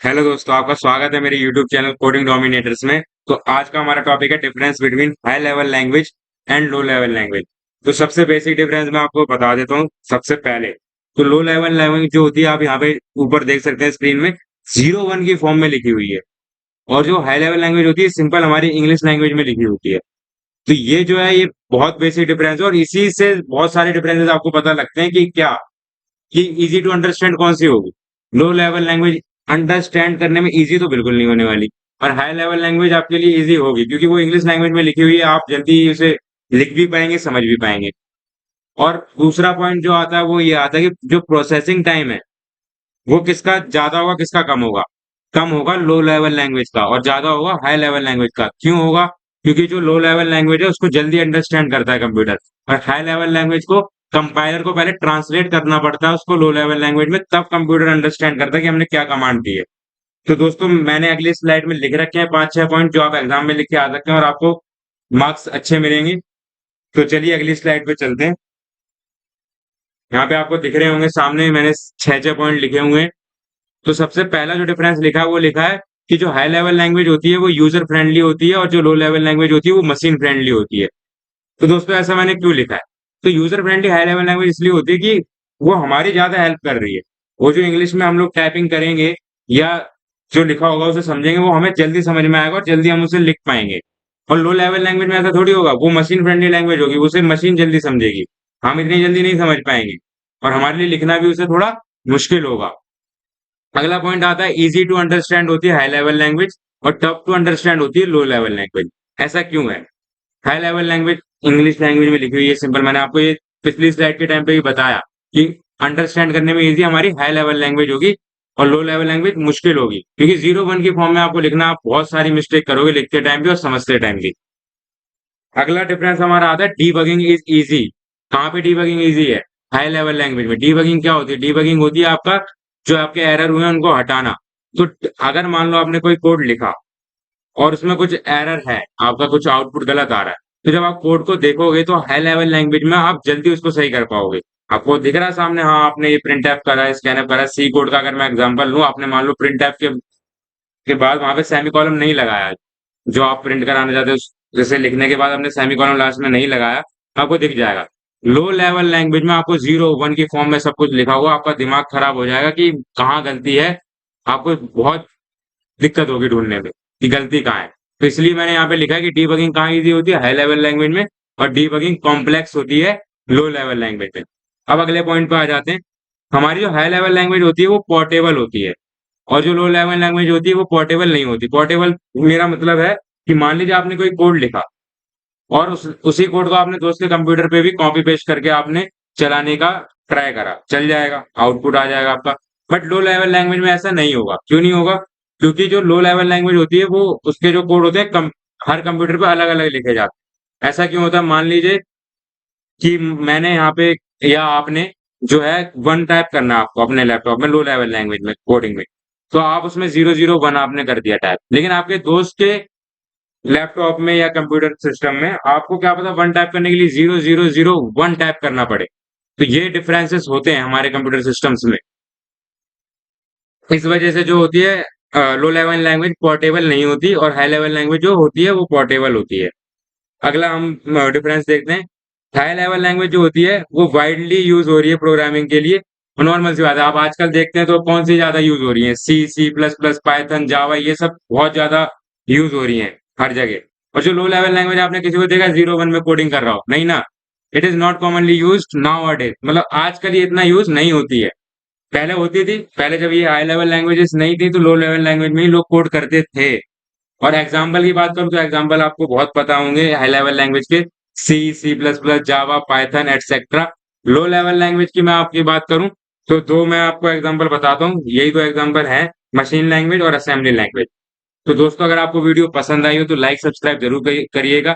Hello दोस्तों, आपका स्वागत है मेरे YouTube चैनल कोडिंग डोमिनेटर्स में। तो आज का हमारा टॉपिक है difference between high level language and low level language. तो सबसे बेसिक डिफरेंस मैं आपको बता देता हूँ। सबसे पहले तो लो लेवल लैंग्वेज जो होती है, आप यहाँ पे ऊपर देख सकते हैं स्क्रीन में, 01 की फॉर्म में लिखी हुई है। और जो हाई लेवल लैंग्वेज होती है, सिंपल हमारी इंग्लिश लैंग्वेज में लिखी होती है। तो ये जो है, ये बहुत बेसिक डिफरेंस है, और इसी से बहुत सारे डिफरेंसेस आपको पता लगते हैं कि क्या, कि इजी टू अंडरस्टैंड कौन सी होगी। लो लेवल लैंग्वेज अंडरस्टैंड करने में इजी तो बिल्कुल नहीं होने वाली, और हाई लेवल लैंग्वेज आपके लिए इजी होगी क्योंकि वो इंग्लिश लैंग्वेज में लिखी हुई है। आप जल्दी उसे लिख भी पाएंगे, समझ भी पाएंगे। और दूसरा पॉइंट जो आता है वो ये आता है कि जो प्रोसेसिंग टाइम है, वो किसका ज्यादा होगा, किसका कम होगा। कम होगा लो लेवल लैंग्वेज का, और ज्यादा होगा हाई लेवल लैंग्वेज का। क्यों होगा? क्योंकि जो लो लेवल लैंग्वेज है उसको जल्दी अंडरस्टैंड करता है कंप्यूटर, और हाई लेवल लैंग्वेज को कंपाइलर को पहले ट्रांसलेट करना पड़ता है उसको लो लेवल लैंग्वेज में, तब कंप्यूटर अंडरस्टैंड करता है कि हमने क्या कमांड दी है। तो दोस्तों, मैंने अगली स्लाइड में लिख रखे हैं 5-6 पॉइंट जो आप एग्जाम में लिख के आ सकते हैं और आपको मार्क्स अच्छे मिलेंगे। तो चलिए अगली स्लाइड पे चलते हैं। यहाँ पे आपको दिख रहे होंगे सामने, मैंने 6-6 पॉइंट लिखे हुए हैं। तो सबसे पहला जो डिफरेंस लिखा है वो लिखा है कि जो हाई लेवल लैंग्वेज होती है वो यूजर फ्रेंडली होती है, और जो लो लेवल लैंग्वेज होती है वो मशीन फ्रेंडली होती है। तो दोस्तों, ऐसा मैंने क्यों लिखा है? तो user friendly high level language इसलिए होती है कि वो हमारी ज्यादा हेल्प कर रही है। वो जो इंग्लिश में हम लोग टाइपिंग करेंगे या जो लिखा होगा उसे समझेंगे, वो हमें जल्दी समझ में आएगा और जल्दी हम उसे लिख पाएंगे। और लो लेवल लैंग्वेज में ऐसा थोड़ी होगा, वो मशीन फ्रेंडली लैंग्वेज होगी, उसे मशीन जल्दी समझेगी, हम इतनी जल्दी नहीं समझ पाएंगे, और हमारे लिए लिखना भी उसे थोड़ा मुश्किल होगा। अगला पॉइंट आता है, इजी टू अंडरस्टैंड होती है हाई लेवल लैंग्वेज, और टफ टू अंडरस्टैंड होती है लो लेवल लैंग्वेज। ऐसा क्यों है? High level language English language में लिखी हुई है, सिंपल। मैंने आपको ये पिछली स्लाइड के टाइम पे भी बताया कि अंडरस्टैंड करने में इजी हमारी हाई लेवल लैंग्वेज होगी, और लो लेवल लैंग्वेज मुश्किल होगी क्योंकि 01 की फॉर्म में आपको लिखना, आप बहुत सारी मिस्टेक करोगे लिखते टाइम भी और समझते टाइम भी। अगला डिफरेंस हमारा आता है, डीबगिंग इज इजी। कहाँ पे डीबगिंग इजी है? हाई लेवल लैंग्वेज में। डीबगिंग क्या होती है? डीबगिंग होती है आपका, जो आपके एरर हुए हैं उनको हटाना। तो अगर मान लो आपने कोई कोड लिखा और उसमें कुछ एरर है, आपका कुछ आउटपुट गलत आ रहा है, तो जब आप कोड को देखोगे तो हाई लेवल लैंग्वेज में आप जल्दी उसको सही कर पाओगे। आपको दिख रहा है सामने, हाँ आपने ये प्रिंट एफ करा है, स्कैन करा है। सी कोड का अगर मैं एग्जांपल लूं, आपने मान लो प्रिंट एफ के बाद वहां पे सेमी कॉलम नहीं लगाया, जो आप प्रिंट कराने जाते हो जैसे लिखने के बाद आपने सेमी कॉलम लास्ट में नहीं लगाया, आपको दिख जाएगा। लो लेवल लैंग्वेज में आपको 01 की फॉर्म में सब कुछ लिखा हुआ, आपका दिमाग खराब हो जाएगा कि कहाँ गलती है। आपको बहुत दिक्कत होगी ढूंढने में कि गलती कहाँ है। तो इसलिए मैंने यहाँ पे लिखा है कि डीबगिंग कहाँ इजी होती है? हाई लेवल लैंग्वेज में, और डीबगिंग कॉम्प्लेक्स होती है लो लेवल लैंग्वेज में। अब अगले पॉइंट पे आ जाते हैं। हमारी जो हाई लेवल लैंग्वेज होती है वो पोर्टेबल होती है, और जो लो लेवल लैंग्वेज होती है वो पोर्टेबल नहीं होती। पोर्टेबल मेरा मतलब है कि मान लीजिए आपने कोई कोड लिखा, और उसी कोड को आपने दोस्त के कंप्यूटर पे भी कॉपी पेस्ट करके आपने चलाने का ट्राई करा, चल जाएगा, आउटपुट आ जाएगा आपका। बट लो लेवल लैंग्वेज में ऐसा नहीं होगा। क्यों नहीं होगा? क्योंकि जो लो लेवल लैंग्वेज होती है वो, उसके जो कोड होते हैं हर कंप्यूटर पे अलग अलग लिखे जाते हैं। ऐसा क्यों होता है? मान लीजिए कि मैंने यहाँ पे या आपने जो है वन टाइप करना है आपको अपने लैपटॉप में लो लेवल लैंग्वेज में कोडिंग में, तो आप उसमें 001 आपने कर दिया टाइप, लेकिन आपके दोस्त के लैपटॉप में या कंप्यूटर सिस्टम में आपको क्या पता वन टाइप करने के लिए 0001 टाइप करना पड़े। तो ये डिफरेंसेस होते हैं हमारे कंप्यूटर सिस्टम्स में। इस वजह से जो होती है लो लेवल लैंग्वेज पोर्टेबल नहीं होती, और हाई लेवल लैंग्वेज जो होती है वो पोर्टेबल होती है। अगला हम डिफरेंस देखते हैं। हाई लेवल लैंग्वेज जो होती है वो वाइडली यूज हो रही है प्रोग्रामिंग के लिए। नॉर्मल सी बात है, आप आजकल देखते हैं तो कौन सी ज्यादा यूज हो रही है? C++, पाइथन, जावा, ये सब बहुत ज्यादा यूज हो रही है हर जगह। और जो लो लेवल लैंग्वेज आपने किसी को देखा 01 में कोडिंग कर रहा हो? नहीं ना। It is not commonly use now अडेज, मतलब आजकल ये इतना यूज नहीं होती है। पहले होती थी, पहले जब ये हाई लेवल लैंग्वेजेस नहीं थी तो लो लेवल लैंग्वेज में ही लोग कोड करते थे। और एग्जाम्पल की बात करूं तो एग्जाम्पल आपको बहुत पता होंगे हाई लेवल लैंग्वेज के, C++, Java, Python etcetera. Low level language की मैं आपकी बात करूं तो दो मैं आपको एग्जाम्पल बताता हूं, यही दो एग्जाम्पल है, मशीन लैंग्वेज और असेंबली लैंग्वेज। तो दोस्तों, अगर आपको वीडियो पसंद आई हो तो लाइक सब्सक्राइब जरूर करिएगा।